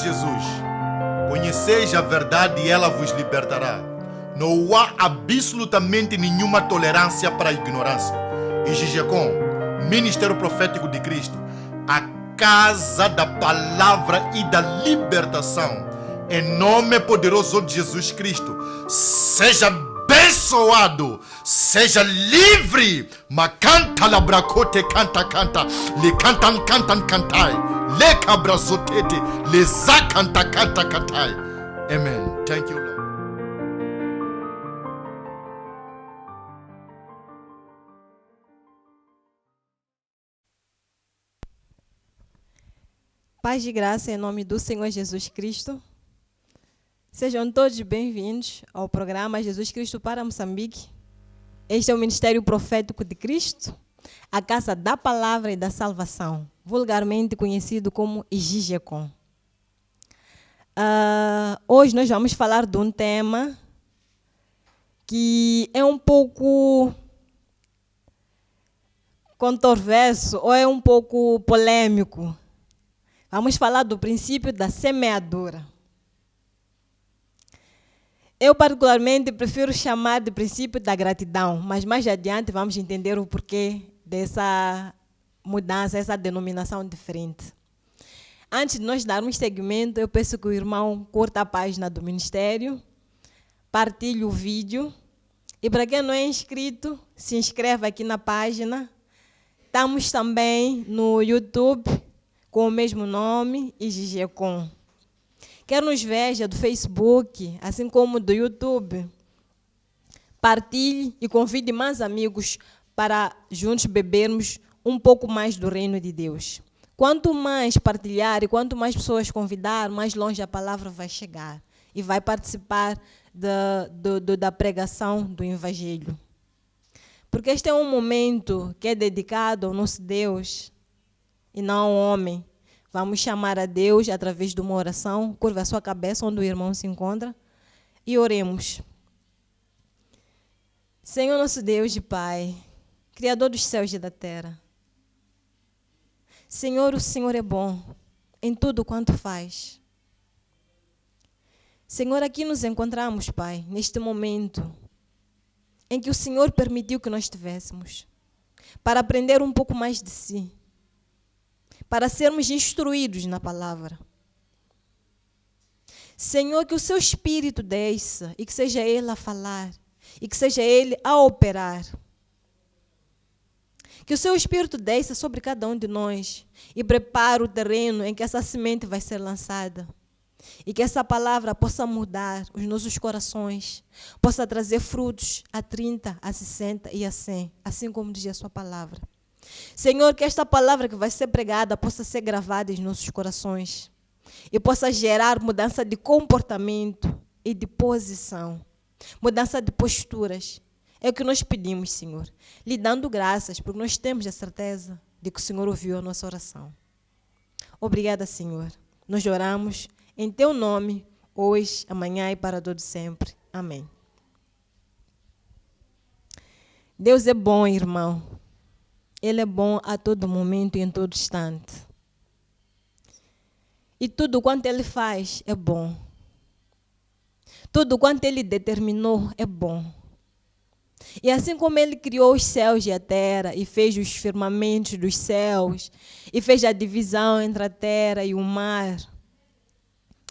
Jesus. Conheceis a verdade e ela vos libertará. Não há absolutamente nenhuma tolerância para a ignorância. E Gigecom, Ministério Profético de Cristo, a casa da palavra e da libertação. Em nome poderoso de Jesus Cristo, seja abençoado, seja livre. Macanta labracote canta canta, le cantan cantan cantai, le cabrazotete, le zacanta canta cantai. Amen. Thank you, Lord. Paz e graça em nome do Senhor Jesus Cristo. Sejam todos bem-vindos ao programa Jesus Cristo para Moçambique. Este é o Ministério Profético de Cristo, a Casa da Palavra e da Salvação, vulgarmente conhecido como Gigecom. Hoje nós vamos falar de um tema que é um pouco controverso ou é um pouco polêmico. Vamos falar do princípio da semeadura. Eu, particularmente, prefiro chamar de princípio da gratidão, mas mais adiante vamos entender o porquê dessa mudança, essa denominação diferente. Antes de nós darmos seguimento, eu peço que o irmão curta a página do Ministério, partilhe o vídeo, e para quem não é inscrito, se inscreva aqui na página. Estamos também no YouTube, com o mesmo nome, Gigecom. Quer nos veja do Facebook, assim como do YouTube, partilhe e convide mais amigos para juntos bebermos um pouco mais do reino de Deus. Quanto mais partilhar e quanto mais pessoas convidar, mais longe a palavra vai chegar e vai participar da pregação do Evangelho. Porque este é um momento que é dedicado ao nosso Deus e não ao homem. Vamos chamar a Deus através de uma oração. Curva a sua cabeça onde o irmão se encontra e oremos. Senhor nosso Deus e Pai, Criador dos céus e da terra. Senhor, o Senhor é bom em tudo quanto faz. Senhor, aqui nos encontramos, Pai, neste momento em que o Senhor permitiu que nós estivéssemos, para aprender um pouco mais de si, para sermos instruídos na palavra. Senhor, que o seu Espírito desça e que seja Ele a falar e que seja Ele a operar. Que o seu Espírito desça sobre cada um de nós e prepare o terreno em que essa semente vai ser lançada. E que essa palavra possa mudar os nossos corações, possa trazer frutos a 30, a 60 e a 100, assim como diz a sua palavra. Senhor, que esta palavra que vai ser pregada possa ser gravada em nossos corações e possa gerar mudança de comportamento e de posição, mudança de posturas. É o que nós pedimos, Senhor, lhe dando graças, porque nós temos a certeza de que o Senhor ouviu a nossa oração. Obrigada, Senhor. Nós oramos em teu nome, hoje, amanhã e para todo sempre. Amém. Deus é bom, irmão. Ele é bom a todo momento e em todo instante. E tudo quanto Ele faz é bom. Tudo quanto Ele determinou é bom. E assim como Ele criou os céus e a terra, e fez os firmamentos dos céus, e fez a divisão entre a terra e o mar,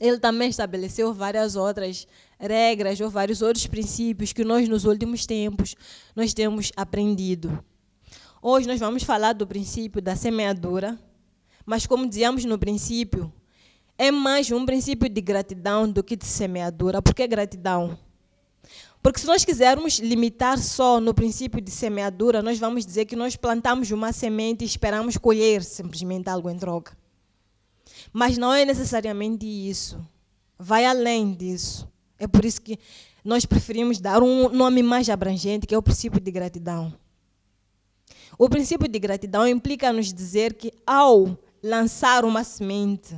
Ele também estabeleceu várias outras regras ou vários outros princípios que nós, nos últimos tempos, nós temos aprendido. Hoje nós vamos falar do princípio da semeadura, mas como dizíamos no princípio, é mais um princípio de gratidão do que de semeadura. Por que gratidão? Porque se nós quisermos limitar só no princípio de semeadura, nós vamos dizer que nós plantamos uma semente e esperamos colher simplesmente algo em troca. Mas não é necessariamente isso. Vai além disso. É por isso que nós preferimos dar um nome mais abrangente, que é o princípio de gratidão. O princípio de gratidão implica nos dizer que, ao lançar uma semente,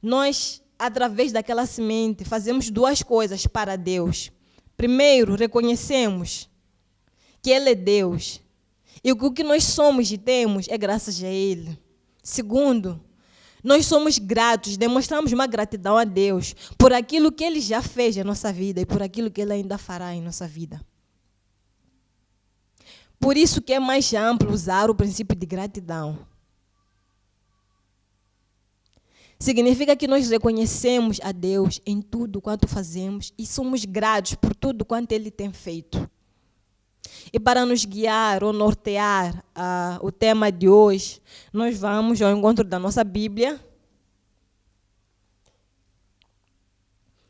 nós, através daquela semente, fazemos duas coisas para Deus. Primeiro, reconhecemos que Ele é Deus e que o que nós somos e temos é graças a Ele. Segundo, Nós somos gratos, demonstramos uma gratidão a Deus por aquilo que Ele já fez em nossa vida e por aquilo que Ele ainda fará em nossa vida. Por isso que é mais amplo usar o princípio de gratidão. Significa que nós reconhecemos a Deus em tudo quanto fazemos e somos gratos por tudo quanto Ele tem feito. E para nos guiar ou nortear o tema de hoje, nós vamos ao encontro da nossa Bíblia,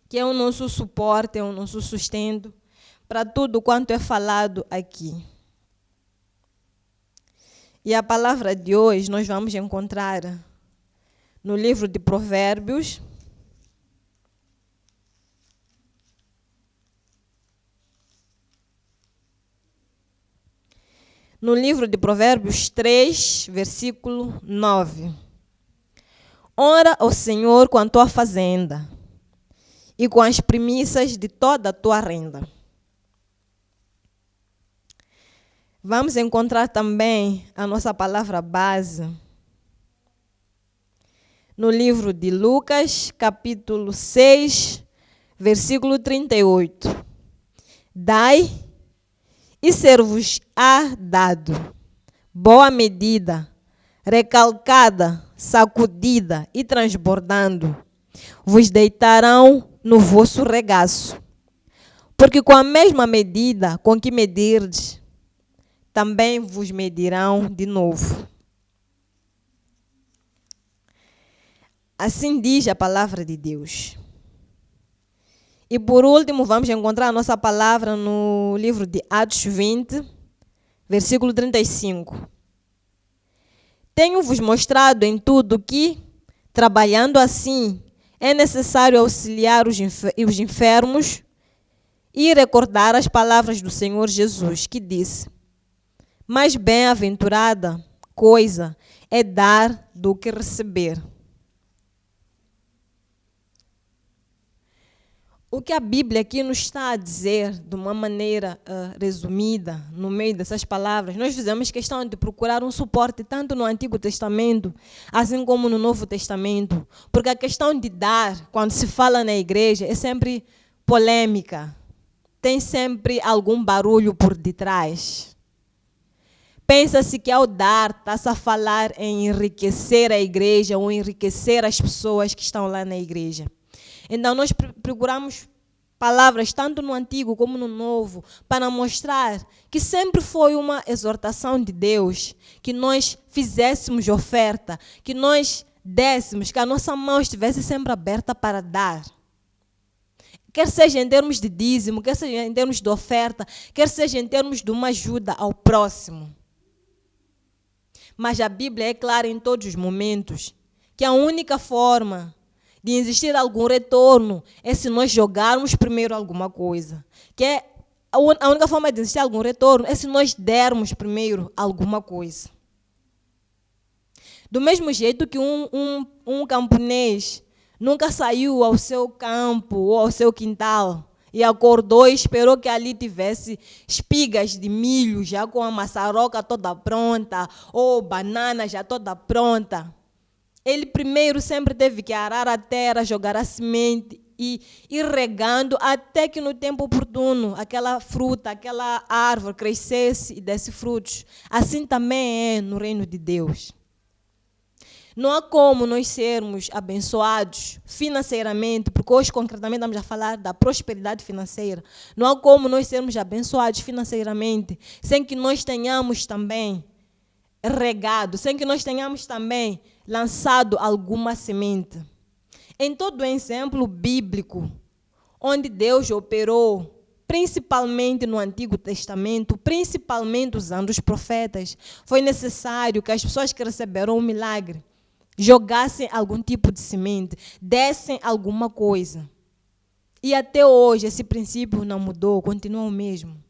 que é o nosso suporte, é o nosso sustento para tudo quanto é falado aqui. E a palavra de hoje nós vamos encontrar no livro de Provérbios, no livro de Provérbios 3, versículo 9. Honra ao Senhor com a tua fazenda e com as primícias de toda a tua renda. Vamos encontrar também a nossa palavra base no livro de Lucas, capítulo 6, versículo 38. Dai e ser-vos-á dado, boa medida, recalcada, sacudida e transbordando, vos deitarão no vosso regaço. Porque com a mesma medida com que medirdes, também vos medirão de novo. Assim diz a palavra de Deus. E por último, vamos encontrar a nossa palavra no livro de Atos 20, versículo 35. Tenho-vos mostrado em tudo que, trabalhando assim, é necessário auxiliar os enfermos e recordar as palavras do Senhor Jesus, que disse: mais bem-aventurada coisa é dar do que receber. O que a Bíblia aqui nos está a dizer, de uma maneira resumida, no meio dessas palavras, nós fizemos questão de procurar um suporte tanto no Antigo Testamento, assim como no Novo Testamento, porque a questão de dar, quando se fala na igreja, é sempre polêmica, tem sempre algum barulho por detrás. Pensa-se que ao dar, está-se a falar em enriquecer a igreja ou enriquecer as pessoas que estão lá na igreja. Então, nós procuramos palavras, tanto no Antigo como no Novo, para mostrar que sempre foi uma exortação de Deus, que nós fizéssemos oferta, que nós dessemos, que a nossa mão estivesse sempre aberta para dar. Quer seja em termos de dízimo, quer seja em termos de oferta, quer seja em termos de uma ajuda ao próximo. Mas a Bíblia é clara em todos os momentos que a única forma de existir algum retorno é se nós jogarmos primeiro alguma coisa. A única forma de existir algum retorno é se nós dermos primeiro alguma coisa. Do mesmo jeito que um camponês nunca saiu ao seu campo ou ao seu quintal e acordou e esperou que ali tivesse espigas de milho já com a maçaroca toda pronta ou banana já toda pronta. Ele primeiro sempre teve que arar a terra, jogar a semente e ir regando até que no tempo oportuno aquela fruta, aquela árvore crescesse e desse frutos. Assim também é no reino de Deus. Não há como nós sermos abençoados financeiramente, porque hoje concretamente estamos a falar da prosperidade financeira. Não há como nós sermos abençoados financeiramente sem que nós tenhamos também regado, sem que nós tenhamos também lançado alguma semente. Em todo o exemplo bíblico, onde Deus operou, principalmente no Antigo Testamento, principalmente usando os profetas, foi necessário que as pessoas que receberam o milagre jogassem algum tipo de semente, dessem alguma coisa. E até hoje esse princípio não mudou, continua o mesmo.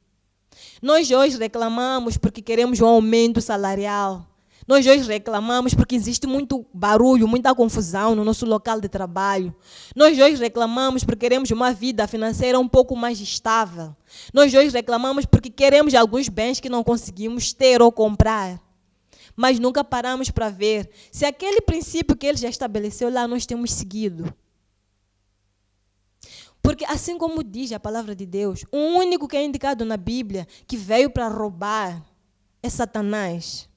Nós hoje reclamamos porque queremos um aumento salarial. Nós hoje reclamamos porque existe muito barulho, muita confusão no nosso local de trabalho. Nós hoje reclamamos porque queremos uma vida financeira um pouco mais estável. Nós hoje reclamamos porque queremos alguns bens que não conseguimos ter ou comprar. Mas nunca paramos para ver se aquele princípio que ele já estabeleceu lá nós temos seguido. Porque assim como diz a palavra de Deus, o único que é indicado na Bíblia que veio para roubar é Satanás.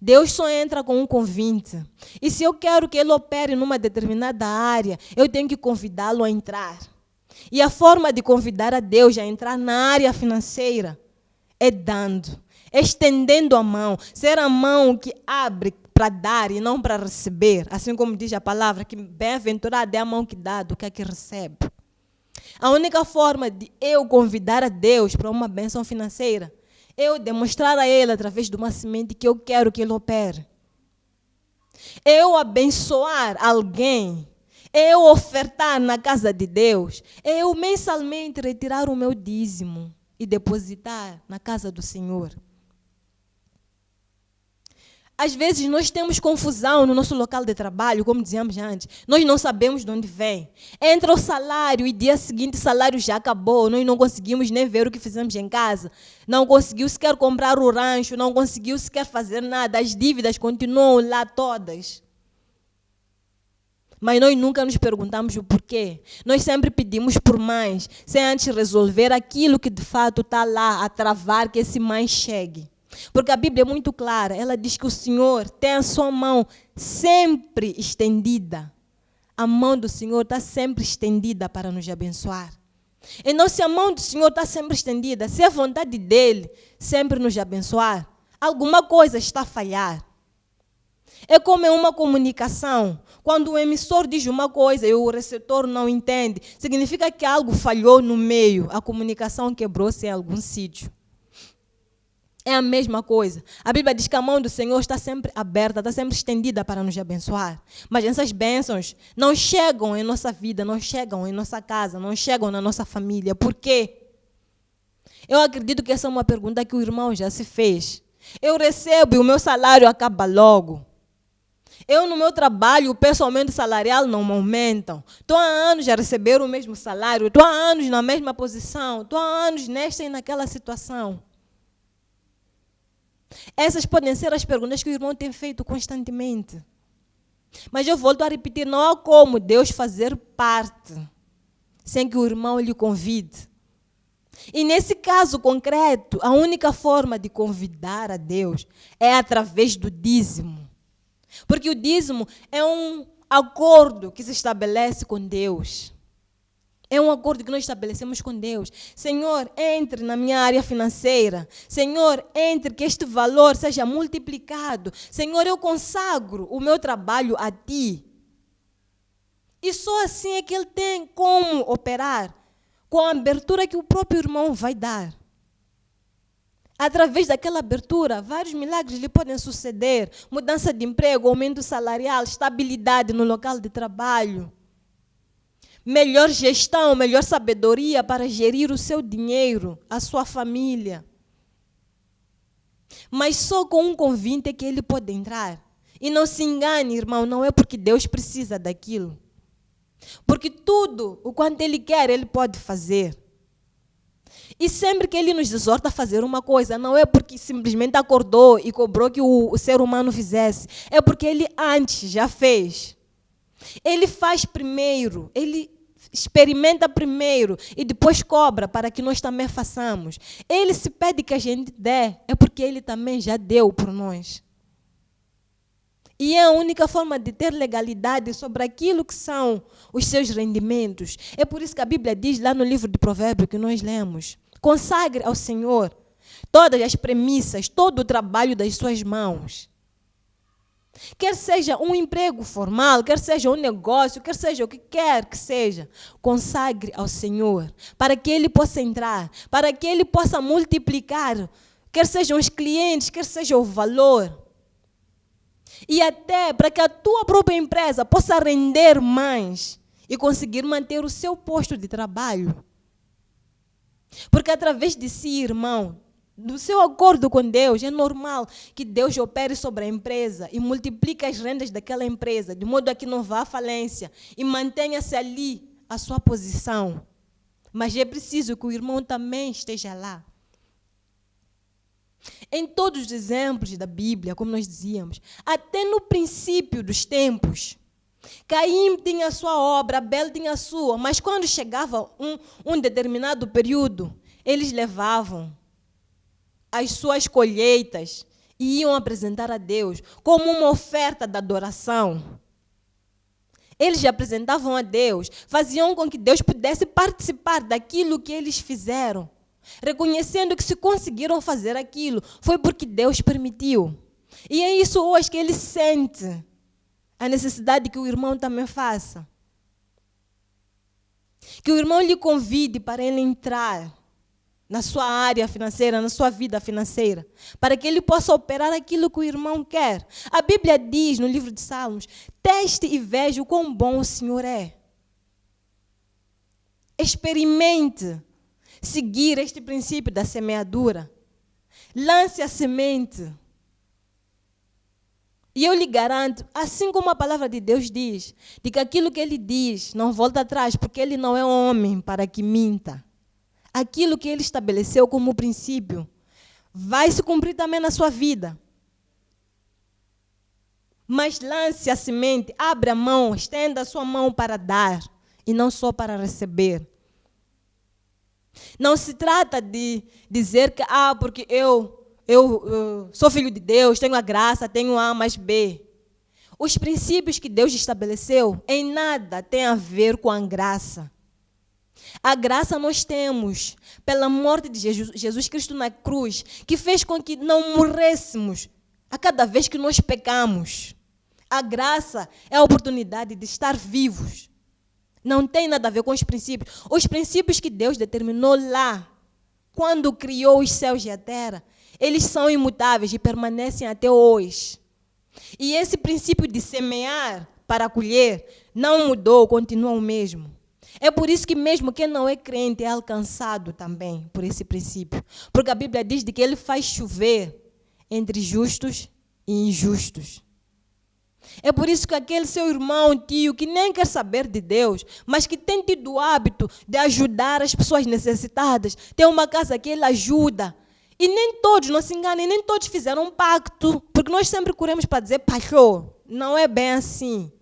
Deus só entra com um convite. E se eu quero que ele opere numa determinada área, eu tenho que convidá-lo a entrar. E a forma de convidar a Deus a entrar na área financeira é dando, estendendo a mão, ser a mão que abre para dar e não para receber. Assim como diz a palavra, que bem-aventurado é a mão que dá do que a que recebe. A única forma de eu convidar a Deus para uma bênção financeira é eu demonstrar a Ele através de uma semente que eu quero que Ele opere. Eu abençoar alguém, eu ofertar na casa de Deus, eu mensalmente retirar o meu dízimo e depositar na casa do Senhor. Às vezes nós temos confusão no nosso local de trabalho, como dizíamos antes. Nós não sabemos de onde vem. Entra o salário e dia seguinte o salário já acabou. Nós não conseguimos nem ver o que fizemos em casa. Não conseguiu sequer comprar o rancho, não conseguiu sequer fazer nada. As dívidas continuam lá todas. Mas nós nunca nos perguntamos o porquê. Nós sempre pedimos por mais, sem antes resolver aquilo que de fato está lá a travar que esse mais chegue. Porque a Bíblia é muito clara, ela diz que o Senhor tem a sua mão sempre estendida. A mão do Senhor está sempre estendida para nos abençoar. Então, se a mão do Senhor está sempre estendida, se é a vontade dEle sempre nos abençoar, alguma coisa está a falhar. É como em uma comunicação. Quando o emissor diz uma coisa e o receptor não entende, significa que algo falhou no meio, a comunicação quebrou-se em algum sítio. É a mesma coisa. A Bíblia diz que a mão do Senhor está sempre aberta, está sempre estendida para nos abençoar. Mas essas bênçãos não chegam em nossa vida, não chegam em nossa casa, não chegam na nossa família. Por quê? Eu acredito que essa é uma pergunta que o irmão já se fez. Eu recebo e o meu salário acaba logo. Eu no meu trabalho, o preço aumento salarial não me aumentam. Estou há anos a receber o mesmo salário, estou há anos na mesma posição, estou há anos nesta e naquela situação. Essas podem ser as perguntas que o irmão tem feito constantemente. Mas eu volto a repetir, não há como Deus fazer parte sem que o irmão lhe convide. E nesse caso concreto, a única forma de convidar a Deus é através do dízimo. Porque o dízimo é um acordo que se estabelece com Deus. É um acordo que nós estabelecemos com Deus. Senhor, entre na minha área financeira. Senhor, entre que este valor seja multiplicado. Senhor, eu consagro o meu trabalho a Ti. E só assim é que Ele tem como operar, com a abertura que o próprio irmão vai dar. Através daquela abertura, vários milagres lhe podem suceder. Mudança de emprego, aumento salarial, estabilidade no local de trabalho. Melhor gestão, melhor sabedoria para gerir o seu dinheiro, a sua família. Mas só com um convite é que ele pode entrar. E não se engane, irmão, não é porque Deus precisa daquilo. Porque tudo, o quanto Ele quer, Ele pode fazer. E sempre que Ele nos exorta a fazer uma coisa, não é porque simplesmente acordou e cobrou que o ser humano fizesse. É porque Ele antes já fez. Ele faz primeiro, Ele experimenta primeiro e depois cobra para que nós também façamos. Ele se pede que a gente dê, é porque Ele também já deu por nós. E é a única forma de ter legalidade sobre aquilo que são os seus rendimentos. É por isso que a Bíblia diz lá no livro de Provérbios que nós lemos: consagre ao Senhor todas as premissas, todo o trabalho das suas mãos. Quer seja um emprego formal, quer seja um negócio, quer seja o que quer que seja, consagre ao Senhor, para que Ele possa entrar, para que Ele possa multiplicar, quer sejam os clientes, quer seja o valor. E até para que a tua própria empresa possa render mais e conseguir manter o seu posto de trabalho. Porque através de si, irmão, do seu acordo com Deus, é normal que Deus opere sobre a empresa e multiplique as rendas daquela empresa, de modo a que não vá à falência e mantenha-se ali a sua posição. Mas é preciso que o irmão também esteja lá. Em todos os exemplos da Bíblia, como nós dizíamos, até no princípio dos tempos, Caim tinha a sua obra, Abel tinha a sua, mas quando chegava um determinado período, eles levavam as suas colheitas e iam apresentar a Deus como uma oferta de adoração. Eles apresentavam a Deus, faziam com que Deus pudesse participar daquilo que eles fizeram, reconhecendo que se conseguiram fazer aquilo, foi porque Deus permitiu. E é isso hoje que ele sente a necessidade de que o irmão também faça. Que o irmão lhe convide para ele entrar na sua área financeira, na sua vida financeira, para que ele possa operar aquilo que o irmão quer. A Bíblia diz no livro de Salmos: teste e veja o quão bom o Senhor é. Experimente seguir este princípio da semeadura. Lance a semente. E eu lhe garanto, assim como a palavra de Deus diz, de que aquilo que ele diz não volta atrás, porque ele não é homem para que minta. Aquilo que ele estabeleceu como princípio vai se cumprir também na sua vida. Mas lance a semente, abra a mão, estenda a sua mão para dar e não só para receber. Não se trata de dizer que, porque eu sou filho de Deus, tenho a graça, tenho A mais B. Os princípios que Deus estabeleceu em nada tem a ver com a graça. A graça nós temos pela morte de Jesus Cristo na cruz, que fez com que não morrêssemos a cada vez que nós pecamos. A graça é a oportunidade de estar vivos. Não tem nada a ver com os princípios. Os princípios que Deus determinou lá, quando criou os céus e a terra, eles são imutáveis e permanecem até hoje. E esse princípio de semear para colher não mudou, continua o mesmo. É por isso que mesmo quem não é crente é alcançado também por esse princípio. Porque a Bíblia diz de que ele faz chover entre justos e injustos. É por isso que aquele seu irmão, tio, que nem quer saber de Deus, mas que tem tido o hábito de ajudar as pessoas necessitadas, tem uma casa que ele ajuda. E nem todos, não se enganem, nem todos fizeram um pacto, porque nós sempre corremos para dizer, pastor, não é bem assim.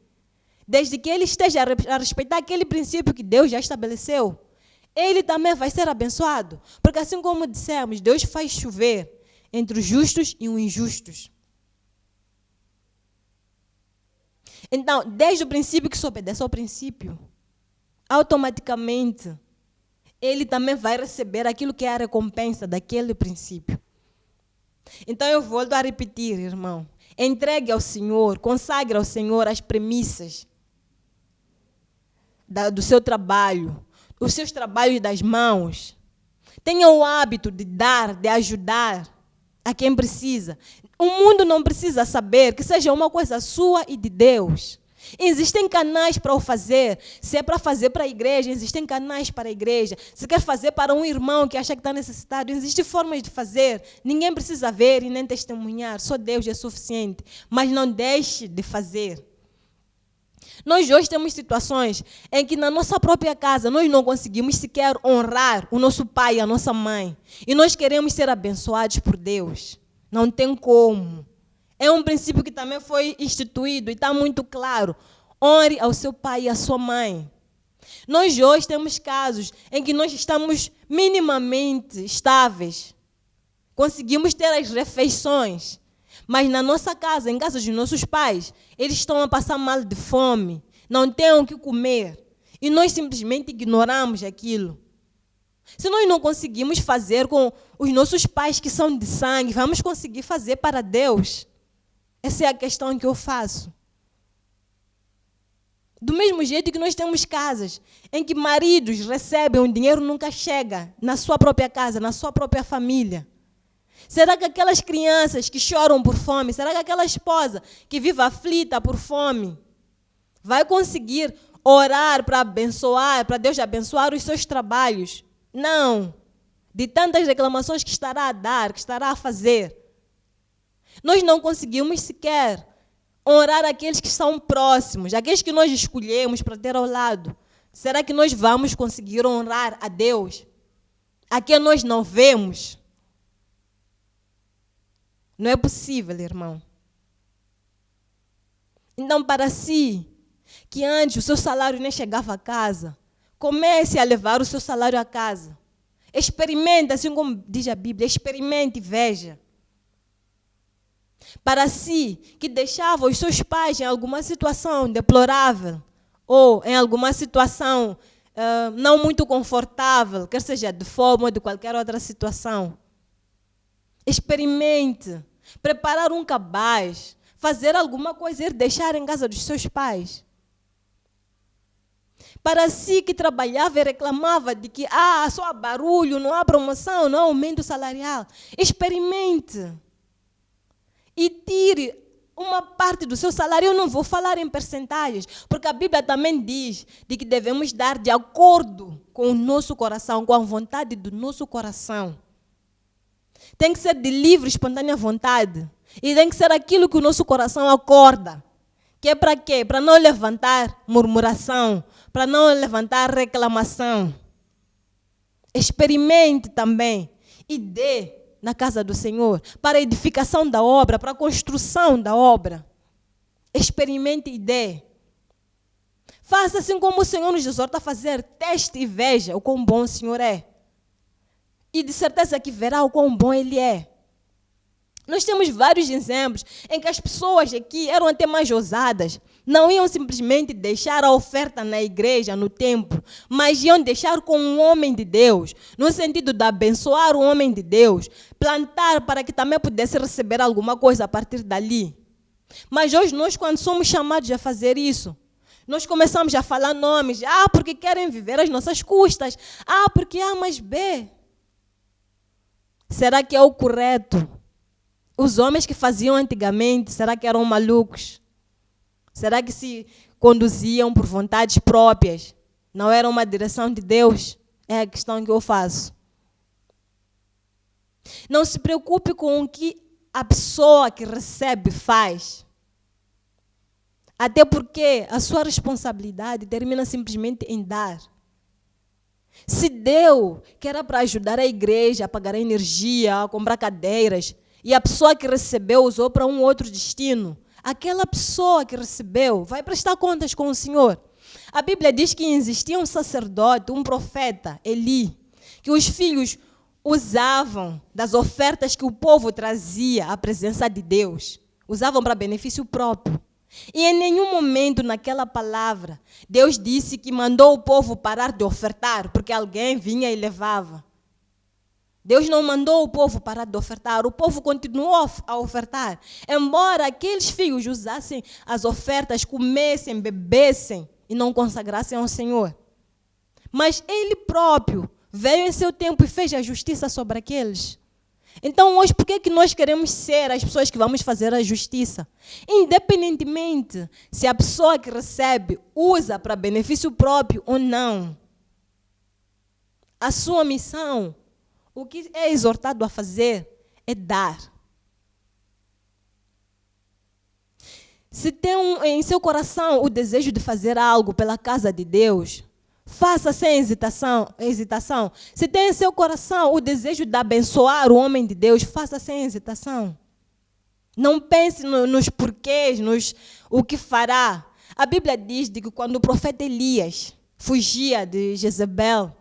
Desde que ele esteja a respeitar aquele princípio que Deus já estabeleceu, ele também vai ser abençoado. Porque assim como dissemos, Deus faz chover entre os justos e os injustos. Então, desde o princípio que se obedece ao princípio, automaticamente, ele também vai receber aquilo que é a recompensa daquele princípio. Então, eu volto a repetir, irmão. Entregue ao Senhor, consagre ao Senhor as premissas do seu trabalho, os seus trabalhos das mãos. Tenha o hábito de dar, de ajudar a quem precisa. O mundo não precisa saber que seja uma coisa sua e de Deus. Existem canais para o fazer. Se é para fazer para a igreja, existem canais para a igreja. Se quer fazer para um irmão que acha que está necessitado, existem formas de fazer. Ninguém precisa ver e nem testemunhar. Só Deus é suficiente. Mas não deixe de fazer. Nós hoje temos situações em que na nossa própria casa nós não conseguimos sequer honrar o nosso pai e a nossa mãe. E nós queremos ser abençoados por Deus. Não tem como. É um princípio que também foi instituído e está muito claro. Honre ao seu pai e à sua mãe. Nós hoje temos casos em que nós estamos minimamente estáveis. Conseguimos ter as refeições. Mas na nossa casa, em casa dos nossos pais, eles estão a passar mal de fome. Não têm o que comer. E nós simplesmente ignoramos aquilo. Se nós não conseguimos fazer com os nossos pais que são de sangue, vamos conseguir fazer para Deus? Essa é a questão que eu faço. Do mesmo jeito que nós temos casas em que maridos recebem, o dinheiro nunca chega na sua própria casa, na sua própria família. Será que aquelas crianças que choram por fome, será que aquela esposa que vive aflita por fome, vai conseguir orar para abençoar, para Deus abençoar os seus trabalhos? Não. De tantas reclamações que estará a dar, que estará a fazer. Nós não conseguimos sequer honrar aqueles que são próximos, aqueles que nós escolhemos para ter ao lado. Será que nós vamos conseguir honrar a Deus? A quem nós não vemos? Não é possível, irmão. Então, para si, que antes o seu salário nem chegava a casa, comece a levar o seu salário a casa. Experimente, assim como diz a Bíblia, experimente e veja. Para si, que deixava os seus pais em alguma situação deplorável, ou em alguma situação não muito confortável, quer seja de fome ou de qualquer outra situação. Experimente preparar um cabaz, fazer alguma coisa e ir deixar em casa dos seus pais. Para si que trabalhava e reclamava de que só há barulho, não há promoção, não há aumento salarial, experimente e tire uma parte do seu salário. Eu não vou falar em percentagens, porque a Bíblia também diz de que devemos dar de acordo com o nosso coração, com a vontade do nosso coração. Tem que ser de livre, espontânea vontade. E tem que ser aquilo que o nosso coração acorda. Que é para quê? Para não levantar murmuração, para não levantar reclamação. Experimente também e dê na casa do Senhor, para a edificação da obra, para a construção da obra. Experimente e dê. Faça assim como o Senhor nos exorta a fazer. Teste e veja o quão bom o Senhor é. E de certeza que verá o quão bom Ele é. Nós temos vários exemplos em que as pessoas aqui eram até mais ousadas. Não iam simplesmente deixar a oferta na igreja, no templo, mas iam deixar com um homem de Deus, no sentido de abençoar o homem de Deus, plantar para que também pudesse receber alguma coisa a partir dali. Mas hoje nós, quando somos chamados a fazer isso, nós começamos a falar nomes, porque querem viver às nossas custas, porque A mais B. Será que é o correto? Os homens que faziam antigamente, será que eram malucos? Será que se conduziam por vontades próprias? Não era uma direção de Deus? É a questão que eu faço. Não se preocupe com o que a pessoa que recebe faz. Até porque a sua responsabilidade termina simplesmente em dar. Se deu, que era para ajudar a igreja a pagar a energia, a comprar cadeiras, e a pessoa que recebeu usou para um outro destino, aquela pessoa que recebeu vai prestar contas com o Senhor. A Bíblia diz que existia um sacerdote, um profeta, Eli, que os filhos usavam das ofertas que o povo trazia à presença de Deus. Usavam para benefício próprio. E em nenhum momento naquela palavra, Deus disse que mandou o povo parar de ofertar, porque alguém vinha e levava. Deus não mandou o povo parar de ofertar, o povo continuou a ofertar. Embora aqueles filhos usassem as ofertas, comessem, bebessem e não consagrassem ao Senhor. Mas Ele próprio veio em seu tempo e fez a justiça sobre aqueles. Então hoje, por que nós queremos ser as pessoas que vamos fazer a justiça? Independentemente se a pessoa que recebe usa para benefício próprio ou não. A sua missão, o que é exortado a fazer é dar. Se tem em seu coração o desejo de fazer algo pela casa de Deus, faça sem hesitação. Se tem em seu coração o desejo de abençoar o homem de Deus, faça sem hesitação. Não pense nos porquês, o que fará. A Bíblia diz que quando o profeta Elias fugia de Jezebel,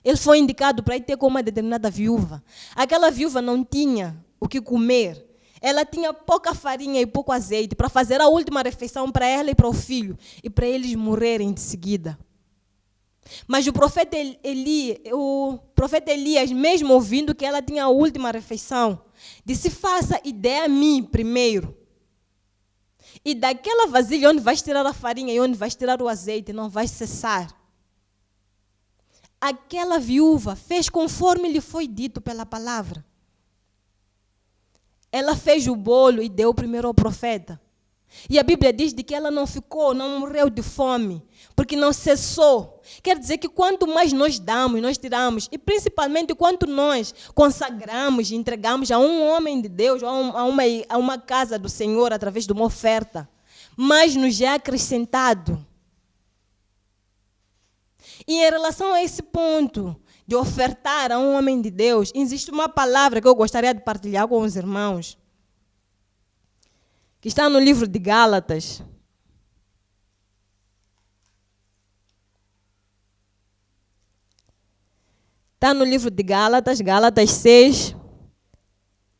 ele foi indicado para ir ter com uma determinada viúva. Aquela viúva não tinha o que comer. Ela tinha pouca farinha e pouco azeite para fazer a última refeição para ela e para o filho, e para eles morrerem de seguida. Mas o profeta Elias, mesmo ouvindo que ela tinha a última refeição, disse: faça e dê a mim primeiro. E daquela vasilha onde vais tirar a farinha e onde vais tirar o azeite, não vais cessar. Aquela viúva fez conforme lhe foi dito pela palavra. Ela fez o bolo e deu primeiro ao profeta. E a Bíblia diz de que ela não morreu de fome, porque não cessou. Quer dizer que quanto mais nós damos, nós tiramos, e principalmente quanto nós consagramos e entregamos a um homem de Deus, a uma casa do Senhor através de uma oferta, mais nos é acrescentado. E em relação a esse ponto de ofertar a um homem de Deus, existe uma palavra que eu gostaria de partilhar com os irmãos. que está no livro de Gálatas. Está no livro de Gálatas, Gálatas 6,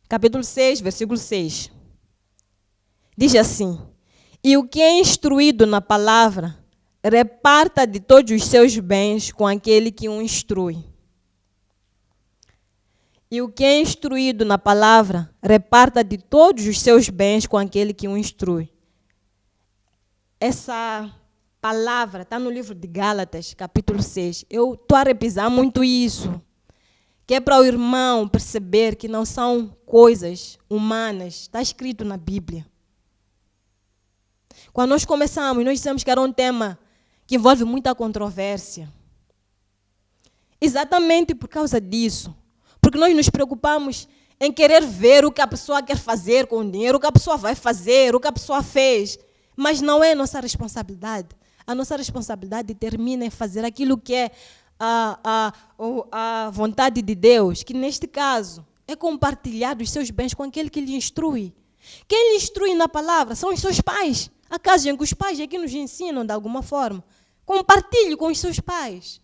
capítulo 6, versículo 6. Diz assim: e o que é instruído na palavra, reparta de todos os seus bens com aquele que o instrui. E o que é instruído na palavra, reparta de todos os seus bens com aquele que o instrui. Essa palavra está no livro de Gálatas, capítulo 6. Eu estou a repisar muito isso, que é para o irmão perceber que não são coisas humanas. Está escrito na Bíblia. Quando nós começamos, nós dissemos que era um tema que envolve muita controvérsia. Exatamente por causa disso. Porque nós nos preocupamos em querer ver o que a pessoa quer fazer com o dinheiro, o que a pessoa vai fazer, o que a pessoa fez. Mas não é nossa responsabilidade. A nossa responsabilidade termina em fazer aquilo que é a vontade de Deus, que neste caso é compartilhar os seus bens com aquele que lhe instrui. Quem lhe instrui na palavra são os seus pais. Há casos em que os pais aqui nos ensinam de alguma forma. Compartilhe com os seus pais.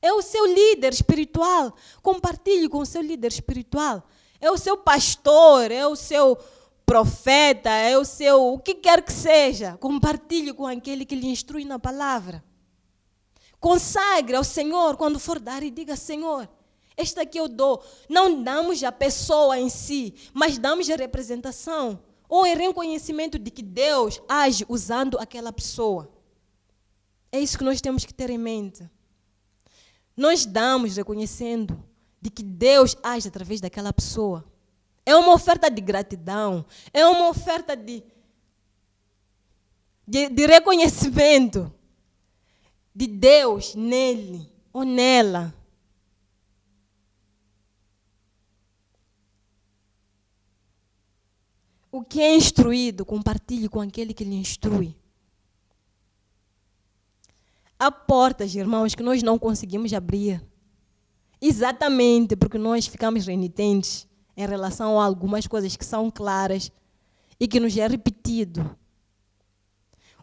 É o seu líder espiritual. Compartilhe com o seu líder espiritual. É o seu pastor, é o seu profeta, é o seu... o que quer que seja. Compartilhe com aquele que lhe instrui na palavra. Consagre ao Senhor quando for dar e diga: Senhor, esta aqui eu dou. Não damos a pessoa em si, mas damos a representação ou em reconhecimento de que Deus age usando aquela pessoa. É isso que nós temos que ter em mente. Nós damos reconhecendo de que Deus age através daquela pessoa. É uma oferta de gratidão, é uma oferta de reconhecimento de Deus nele ou nela. O que é instruído, compartilhe com aquele que lhe instrui. Há portas, irmãos, que nós não conseguimos abrir. Exatamente porque nós ficamos renitentes em relação a algumas coisas que são claras e que nos é repetido.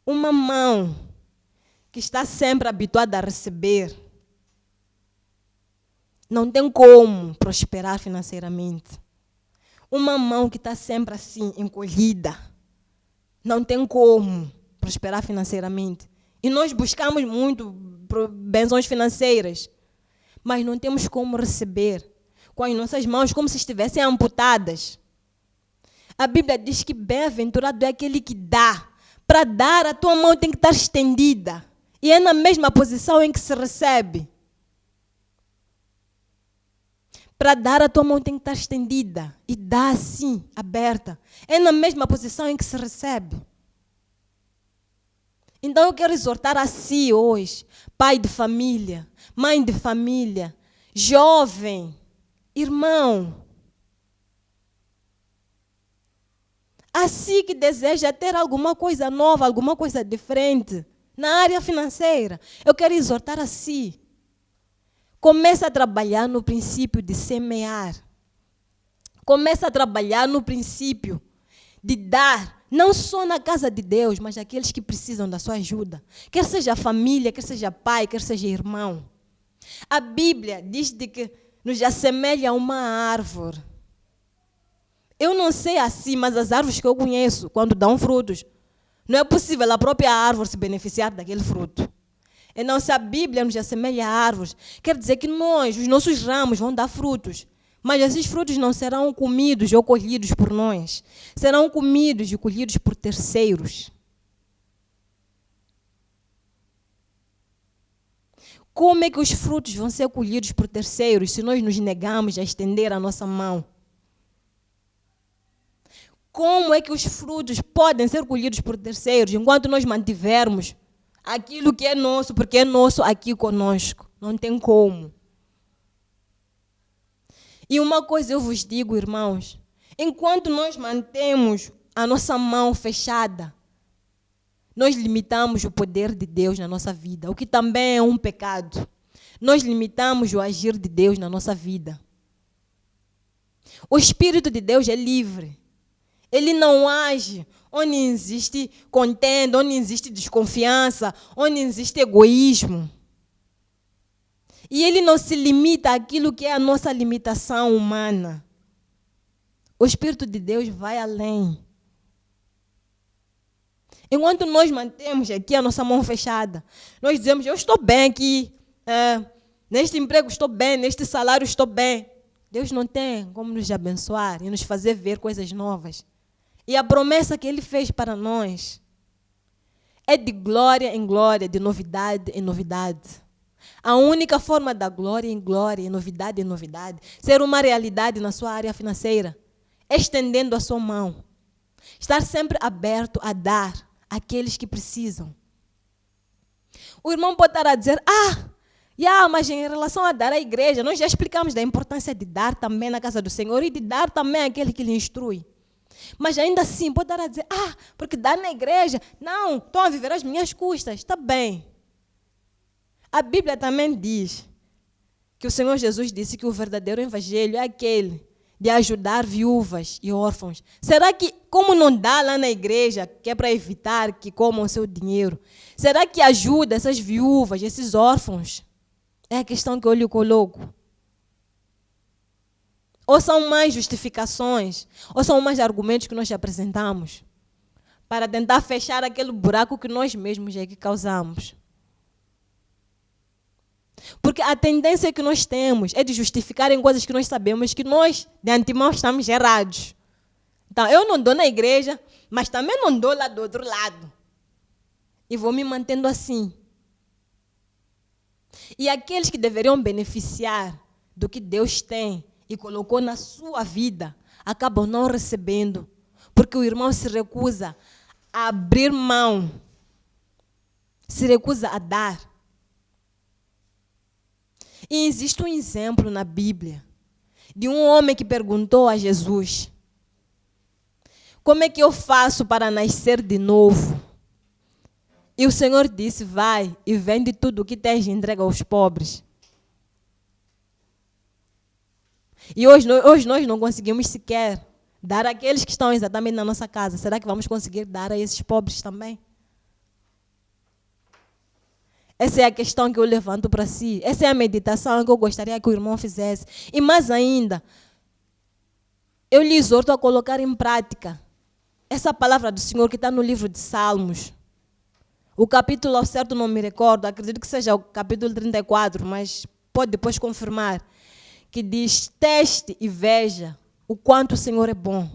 Uma mão que está sempre habituada a receber não tem como prosperar financeiramente. Uma mão que está sempre assim, encolhida, não tem como prosperar financeiramente. E nós buscamos muito bênçãos financeiras, mas não temos como receber com as nossas mãos, como se estivessem amputadas. A Bíblia diz que bem-aventurado é aquele que dá. Para dar, a tua mão tem que estar estendida. E é na mesma posição em que se recebe. Para dar, a tua mão tem que estar estendida. E dá assim, aberta. É na mesma posição em que se recebe. Então eu quero exortar a si hoje, pai de família, mãe de família, jovem, irmão. A si que deseja ter alguma coisa nova, alguma coisa diferente na área financeira, eu quero exortar a si. Comece a trabalhar no princípio de semear. Comece a trabalhar no princípio de dar. Não só na casa de Deus, mas aqueles que precisam da sua ajuda. Quer seja família, quer seja pai, quer seja irmão. A Bíblia diz de que nos assemelha a uma árvore. Eu não sei assim, mas as árvores que eu conheço, quando dão frutos, não é possível a própria árvore se beneficiar daquele fruto. Então, se a Bíblia nos assemelha a árvores, quer dizer que nós, os nossos ramos vão dar frutos. Mas esses frutos não serão comidos ou colhidos por nós. Serão comidos e colhidos por terceiros. Como é que os frutos vão ser colhidos por terceiros se nós nos negamos a estender a nossa mão? Como é que os frutos podem ser colhidos por terceiros enquanto nós mantivermos aquilo que é nosso, porque é nosso aqui conosco? Não tem como. E uma coisa eu vos digo, irmãos, enquanto nós mantemos a nossa mão fechada, nós limitamos o poder de Deus na nossa vida, o que também é um pecado. Nós limitamos o agir de Deus na nossa vida. O Espírito de Deus é livre. Ele não age onde existe contenda, onde existe desconfiança, onde existe egoísmo. E ele não se limita àquilo que é a nossa limitação humana. O Espírito de Deus vai além. Enquanto nós mantemos aqui a nossa mão fechada, nós dizemos, eu estou bem aqui, neste emprego estou bem, neste salário estou bem. Deus não tem como nos abençoar e nos fazer ver coisas novas. E a promessa que Ele fez para nós é de glória em glória, de novidade em novidade. A única forma da glória em glória, novidade em novidade, ser uma realidade na sua área financeira, estendendo a sua mão. Estar sempre aberto a dar àqueles que precisam. O irmão pode estar a dizer, mas em relação a dar à igreja, nós já explicamos da importância de dar também na casa do Senhor e de dar também àquele que lhe instrui. Mas ainda assim, pode estar a dizer, porque dar na igreja, não, estão a viver às minhas custas, está bem. A Bíblia também diz que o Senhor Jesus disse que o verdadeiro evangelho é aquele de ajudar viúvas e órfãos. Será que, como não dá lá na igreja, que é para evitar que comam o seu dinheiro, será que ajuda essas viúvas, esses órfãos? É a questão que eu lhe coloco. Ou são mais justificações, ou são mais argumentos que nós te apresentamos para tentar fechar aquele buraco que nós mesmos é que causamos. Porque a tendência que nós temos é de justificar em coisas que nós sabemos que nós, de antemão, estamos errados. Então, eu não dou na igreja, mas também não dou lá do outro lado. E vou me mantendo assim. E aqueles que deveriam beneficiar do que Deus tem e colocou na sua vida, acabam não recebendo, porque o irmão se recusa a abrir mão, se recusa a dar. E existe um exemplo na Bíblia de um homem que perguntou a Jesus, como é que eu faço para nascer de novo? E o Senhor disse, vai e vende tudo o que tens e entrega aos pobres. E hoje nós não conseguimos sequer dar àqueles que estão exatamente na nossa casa. Será que vamos conseguir dar a esses pobres também? Essa é a questão que eu levanto para si. Essa é a meditação que eu gostaria que o irmão fizesse. E mais ainda, eu lhe exorto a colocar em prática essa palavra do Senhor que está no livro de Salmos. O capítulo ao certo não me recordo, acredito que seja o capítulo 34, mas pode depois confirmar, que diz, teste e veja o quanto o Senhor é bom.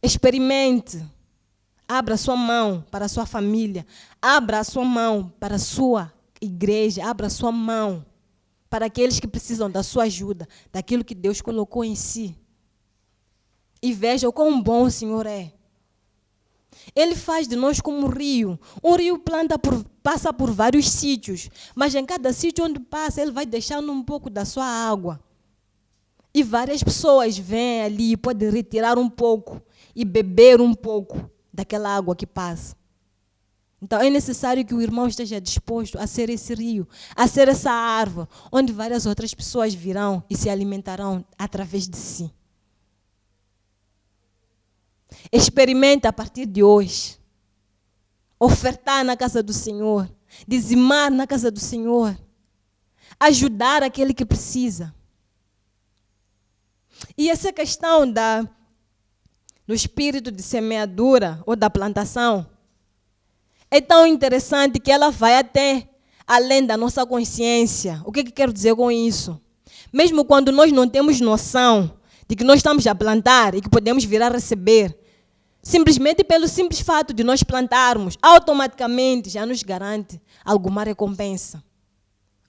Experimente. Abra sua mão para a sua família. Abra a sua mão para a sua igreja. Abra a sua mão para aqueles que precisam da sua ajuda, daquilo que Deus colocou em si. E veja o quão bom o Senhor é. Ele faz de nós como um rio. Um rio passa por vários sítios, mas em cada sítio onde passa, ele vai deixando um pouco da sua água. E várias pessoas vêm ali e podem retirar um pouco e beber um pouco daquela água que passa. Então é necessário que o irmão esteja disposto a ser esse rio, a ser essa árvore, onde várias outras pessoas virão e se alimentarão através de si. Experimente a partir de hoje. Ofertar na casa do Senhor, dizimar na casa do Senhor, ajudar aquele que precisa. E essa questão do espírito de semeadura ou da plantação é tão interessante que ela vai até além da nossa consciência. O que quero dizer com isso? Mesmo quando nós não temos noção de que nós estamos a plantar e que podemos vir a receber, simplesmente pelo simples fato de nós plantarmos, automaticamente já nos garante alguma recompensa.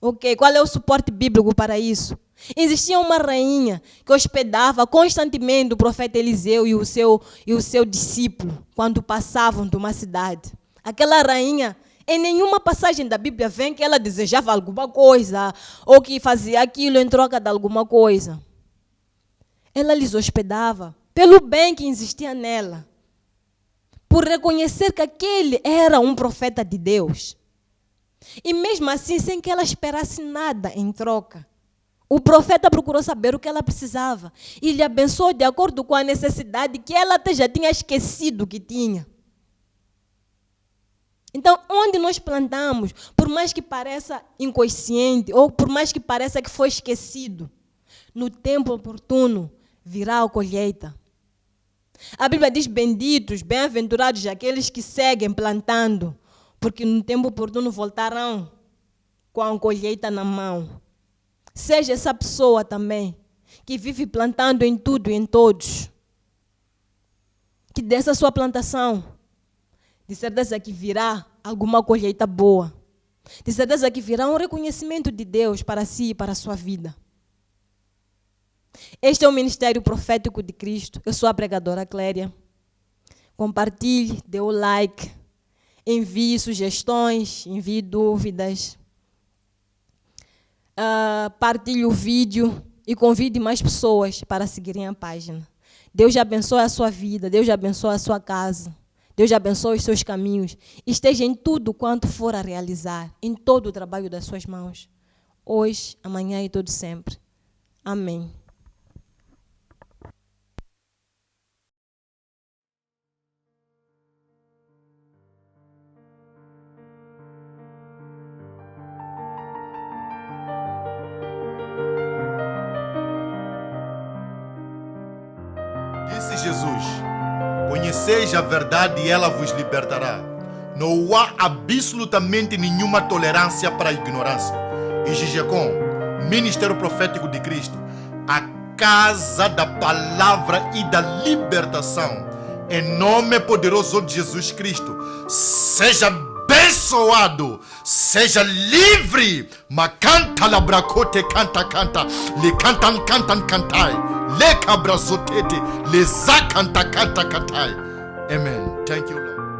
Ok, qual é o suporte bíblico para isso? Existia uma rainha que hospedava constantemente o profeta Eliseu e o seu discípulo quando passavam de uma cidade. Aquela rainha, em nenhuma passagem da Bíblia vem que ela desejava alguma coisa ou que fazia aquilo em troca de alguma coisa. Ela lhes hospedava pelo bem que existia nela, por reconhecer que aquele era um profeta de Deus. E mesmo assim, sem que ela esperasse nada em troca. O profeta procurou saber o que ela precisava e lhe abençoou de acordo com a necessidade que ela até já tinha esquecido que tinha. Então, onde nós plantamos, por mais que pareça inconsciente, ou por mais que pareça que foi esquecido, no tempo oportuno virá a colheita. A Bíblia diz: benditos, bem-aventurados aqueles que seguem plantando, porque no tempo oportuno voltarão com a colheita na mão. Seja essa pessoa também, que vive plantando em tudo e em todos. Que dessa sua plantação, de certeza que virá alguma colheita boa. De certeza que virá um reconhecimento de Deus para si e para a sua vida. Este é o Ministério Profético de Cristo. Eu sou a pregadora Cléria. Compartilhe, dê o like, envie sugestões, envie dúvidas. Partilhe o vídeo e convide mais pessoas para seguirem a página. Deus abençoe a sua vida, Deus abençoe a sua casa. Deus abençoe os seus caminhos. Esteja em tudo quanto for a realizar, em todo o trabalho das suas mãos. Hoje, amanhã e todo sempre. Amém. Disse Jesus: conheceis a verdade e ela vos libertará. Não há absolutamente nenhuma tolerância para a ignorância. E GGCOM, Ministério Profético de Cristo, a casa da palavra e da libertação, em nome poderoso de Jesus Cristo, seja abençoado, seja livre. Macanta labracote canta canta, le cantan cantan cantai, le cabrazotete, le zacanta canta cantai. Amen. Thank you, Lord.